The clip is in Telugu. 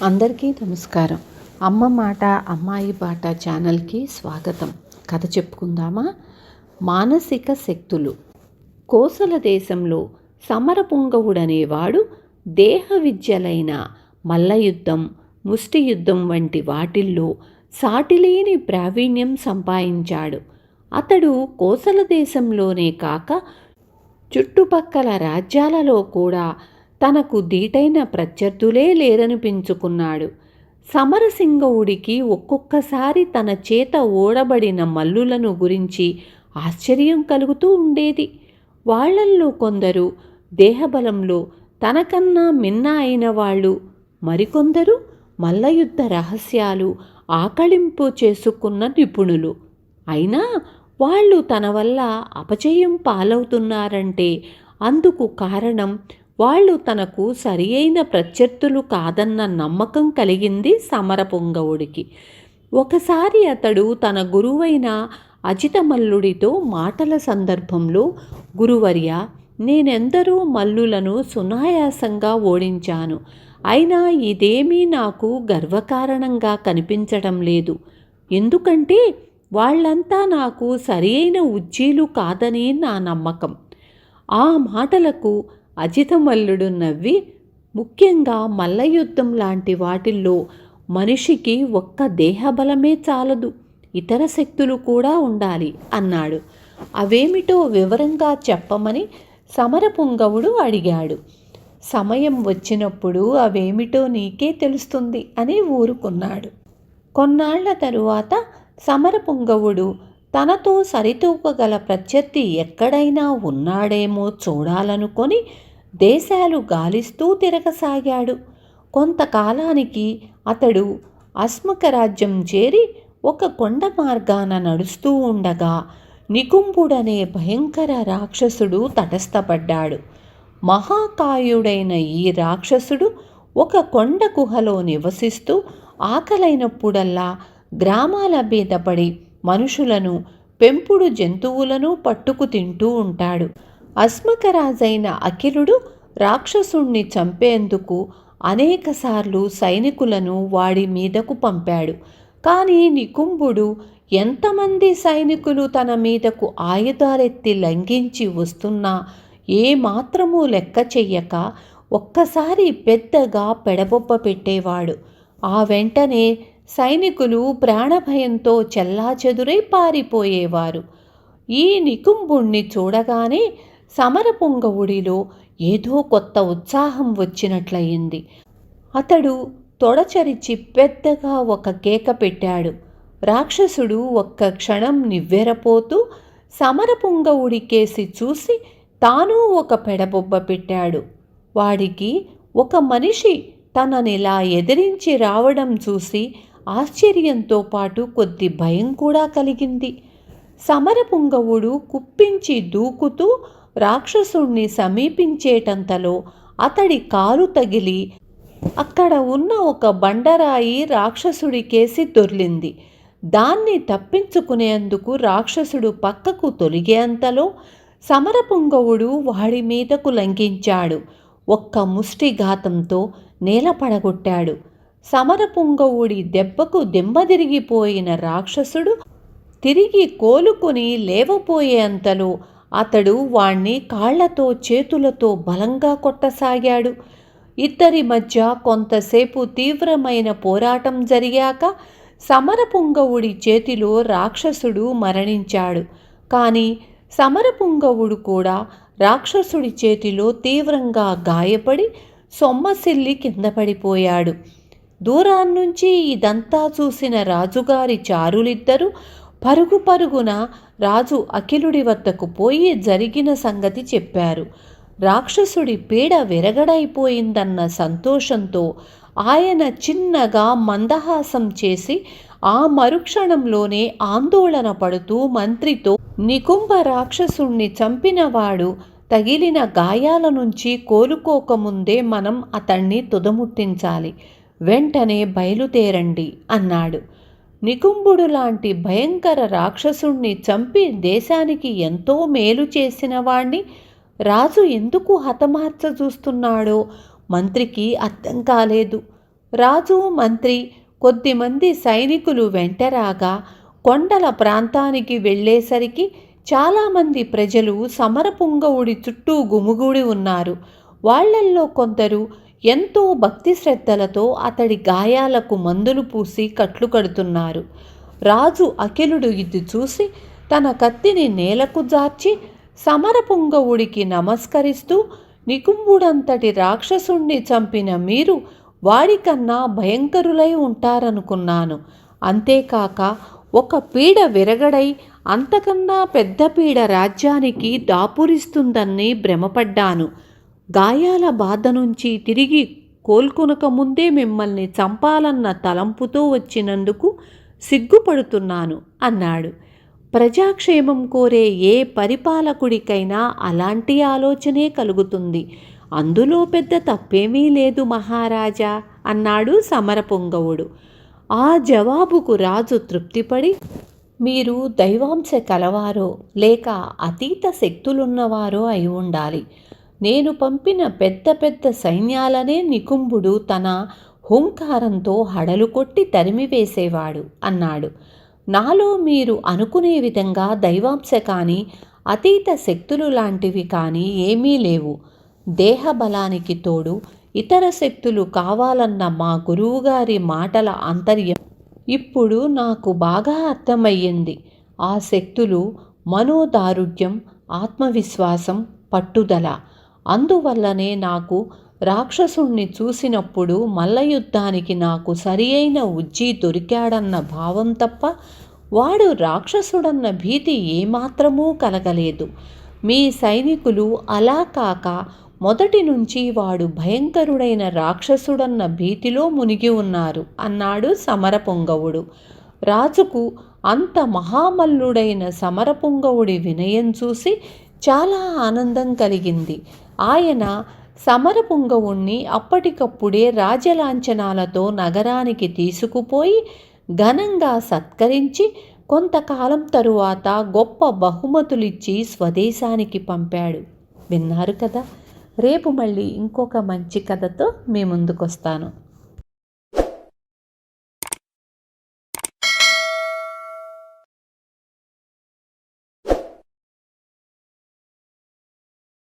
అందరికీ నమస్కారం. అమ్మ మాట అమ్మాయి బాట ఛానల్కి స్వాగతం. కథ చెప్పుకుందామా? మానసిక శక్తులు. కోసల దేశంలో సమరపుంగవుడనేవాడు దేహ విద్యలైన మల్లయుద్ధం, ముష్టియుద్ధం వంటి వాటిల్లో సాటిలేని ప్రావీణ్యం సంపాదించాడు. అతడు కోసల దేశంలోనే కాక చుట్టుపక్కల రాజ్యాలలో కూడా తనకు దీటైన ప్రత్యర్థులే లేరనిపించుకున్నాడు. సమరసింగవుడికి ఒక్కొక్కసారి తన చేత ఓడబడిన మల్లులను గురించి ఆశ్చర్యం కలుగుతూ ఉండేది. వాళ్లల్లో కొందరు దేహబలంలో తనకన్నా మిన్న అయిన వాళ్ళు, మరికొందరు మల్లయుద్ధ రహస్యాలు ఆకళింపు చేసుకున్న నిపుణులు. అయినా వాళ్ళు తన వల్ల అపజయం పాలవుతున్నారంటే అందుకు కారణం వాళ్ళు తనకు సరి అయిన ప్రత్యర్థులు కాదన్న నమ్మకం కలిగింది సమరపుంగవుడికి. ఒకసారి అతడు తన గురువైన అజితమల్లుడితో మాటల సందర్భంలో, గురువర్య, నేనెందరో మల్లులను సునాయాసంగా ఓడించాను. అయినా ఇదేమీ నాకు గర్వకారణంగా కనిపించడం లేదు. ఎందుకంటే వాళ్ళంతా నాకు సరి అయిన ఉజ్జీలు కాదని నా నమ్మకం. ఆ మాటలకు అజితమల్లుడు నవ్వి, ముఖ్యంగా మల్లయుద్ధం లాంటి వాటిల్లో మనిషికి ఒక్క దేహబలమే చాలదు, ఇతర శక్తులు కూడా ఉండాలి అన్నాడు. అవేమిటో వివరంగా చెప్పమని సమరపుంగవుడు అడిగాడు. సమయం వచ్చినప్పుడు అవేమిటో నీకే తెలుస్తుంది అని ఊరుకున్నాడు. కొన్నాళ్ల తరువాత సమరపుంగవుడు తనతో సరితూకగల ప్రత్యర్థి ఎక్కడైనా ఉన్నాడేమో చూడాలనుకొని దేశాలు గాలిస్తూ తిరగసాగాడు. కొంతకాలానికి అతడు అస్మక రాజ్యం చేరి ఒక కొండ మార్గాన నడుస్తూ ఉండగా నికుంభుడనే భయంకర రాక్షసుడు తటస్థపడ్డాడు. మహాకాయుడైన ఈ రాక్షసుడు ఒక కొండ గుహలో నివసిస్తూ ఆకలైనప్పుడల్లా గ్రామాల బీదపడి మనుషులను, పెంపుడు జంతువులను పట్టుకు తింటూ ఉంటాడు. అస్మకరాజైన అఖిలుడు రాక్షసుణ్ణి చంపేందుకు అనేకసార్లు సైనికులను వాడి మీదకు పంపాడు. కానీ నికుంభుడు ఎంతమంది సైనికులు తన మీదకు ఆయుధాలెత్తి లంఘించి వస్తున్నా ఏమాత్రమూ లెక్క చెయ్యక ఒక్కసారి పెద్దగా పెడబొబ్బ పెట్టేవాడు. ఆ వెంటనే సైనికులు ప్రాణభయంతో చెల్లాచెదురై పారిపోయేవారు. ఈ నికుంభుణ్ణి చూడగానే సమరపుంగవుడిలో ఏదో కొత్త ఉత్సాహం వచ్చినట్లయింది. అతడు తొడచరిచి పెద్దగా ఒక కేక పెట్టాడు. రాక్షసుడు ఒక్క క్షణం నివ్వెరపోతూ సమరపుంగవుడి కేసి చూసి తాను ఒక పెడబొబ్బ పెట్టాడు. వాడికి ఒక మనిషి తననిలా ఎదిరించి రావడం చూసి ఆశ్చర్యంతో పాటు కొద్ది భయం కూడా కలిగింది. సమరపుంగవుడు కుప్పించి దూకుతూ రాక్షసుణ్ణి సమీపించేటంతలో అతడి కాలు తగిలి అక్కడ ఉన్న ఒక బండరాయి రాక్షసుడి కేసి దొర్లింది. దాన్ని తప్పించుకునేందుకు రాక్షసుడు పక్కకు తొలిగేంతలో సమరపుంగవుడు వాడి మీదకు లంఘించాడు. ఒక్క ముష్టిఘాతంతో నేల పడగొట్టాడు. సమరపుంగవుడి దెబ్బకు దిమ్మదిరిగిపోయిన రాక్షసుడు తిరిగి కోలుకొని లేవపోయేంతలో అతడు వాణ్ణి కాళ్లతో చేతులతో బలంగా కొట్టసాగాడు. ఇద్దరి మధ్య కొంతసేపు తీవ్రమైన పోరాటం జరిగాక సమరపుంగవుడి చేతిలో రాక్షసుడు మరణించాడు. కానీ సమరపుంగవుడు కూడా రాక్షసుడి చేతిలో తీవ్రంగా గాయపడి సొమ్మసిల్లి కింద పడిపోయాడు. దూరాన్నుంచి ఇదంతా చూసిన రాజుగారి చారులిద్దరూ పరుగు పరుగున రాజు అఖిలుడి వద్దకు పోయి జరిగిన సంగతి చెప్పారు. రాక్షసుడి పీడ విరగడైపోయిందన్న సంతోషంతో ఆయన చిన్నగా మందహాసం చేసి ఆ మరుక్షణంలోనే ఆందోళన పడుతూ మంత్రితో, నికుంభ రాక్షసుణ్ణి చంపినవాడు తగిలిన గాయాల నుంచి కోలుకోకముందే మనం అతణ్ణి తుదముట్టించాలి, వెంటనే బయలుదేరండి అన్నాడు. నికుంభుడు లాంటి భయంకర రాక్షసుణ్ణి చంపి దేశానికి ఎంతో మేలు చేసిన వాణ్ణి రాజు ఎందుకు హతమార్చ చూస్తున్నాడో మంత్రికి అర్థం కాలేదు. రాజు, మంత్రి, కొద్దిమంది సైనికులు వెంటరాగా కొండల ప్రాంతానికి వెళ్ళేసరికి చాలామంది ప్రజలు సమరపుంగవుడి చుట్టూ గుమిగూడి ఉన్నారు. వాళ్ళల్లో కొందరు ఎంతో భక్తి శ్రద్ధలతో అతడి గాయాలకు మందులు పూసి కట్లు కడుతున్నారు. రాజు అఖిలుడు ఇది చూసి తన కత్తిని నేలకు జార్చి సమరపుంగవుడికి నమస్కరిస్తూ, నికుంభుడంతటి రాక్షసుణ్ణి చంపిన మీరు వాడికన్నా భయంకరులై ఉంటారనుకున్నాను. అంతేకాక ఒక పీడ విరగడై అంతకన్నా పెద్ద పీడ రాజ్యానికి దాపురిస్తుందని భ్రమపడ్డాను. గాయాల బాధ నుంచి తిరిగి కోలుకొనక ముందే మిమ్మల్ని చంపాలన్న తలంపుతో వచ్చినందుకు సిగ్గుపడుతున్నాను అన్నాడు. ప్రజాక్షేమం కోరే ఏ పరిపాలకుడికైనా అలాంటి ఆలోచనే కలుగుతుంది. అందులో పెద్ద తప్పేమీ లేదు మహారాజా అన్నాడు సమరపుంగవుడు. ఆ జవాబుకు రాజు తృప్తిపడి, మీరు దైవాంశ కలవారో లేక అతీత శక్తులున్నవారో అయి ఉండాలి. నేను పంపిన పెద్ద పెద్ద సైన్యాలనే నికుంభుడు తన హుంకారంతో హడలు కొట్టి తరిమివేసేవాడు అన్నాడు. నాలో మీరు అనుకునే విధంగా దైవాంశ కానీ అతీత శక్తులు లాంటివి కానీ ఏమీ లేవు. దేహబలానికి తోడు ఇతర శక్తులు కావాలన్న మా గురువుగారి మాటల ఆంతర్యం ఇప్పుడు నాకు బాగా అర్థమయ్యింది. ఆ శక్తులు మనోదారుఢ్యం, ఆత్మవిశ్వాసం, పట్టుదల. అందువల్లనే నాకు రాక్షసుణ్ణి చూసినప్పుడు మల్లయుద్ధానికి నాకు సరి అయిన ఉజ్జి దొరికాడన్న భావం తప్ప వాడు రాక్షసుడన్న భీతి ఏమాత్రమూ కలగలేదు. మీ సైనికులు అలా కాక మొదటి నుంచి వాడు భయంకరుడైన రాక్షసుడన్న భీతిలో మునిగి ఉన్నారు అన్నాడు సమరపుంగవుడు. రాజుకు అంత మహామల్లుడైన సమరపుంగవుడి వినయం చూసి చాలా ఆనందం కలిగింది. ఆయన సమరపుంగవుణ్ణి అప్పటికప్పుడే రాజలాంఛనాలతో నగరానికి తీసుకుపోయి ఘనంగా సత్కరించి కొంతకాలం తరువాత గొప్ప బహుమతులిచ్చి స్వదేశానికి పంపాడు. విన్నారు కదా. రేపు మళ్ళీ ఇంకొక మంచి కథతో మీ ముందుకొస్తాను.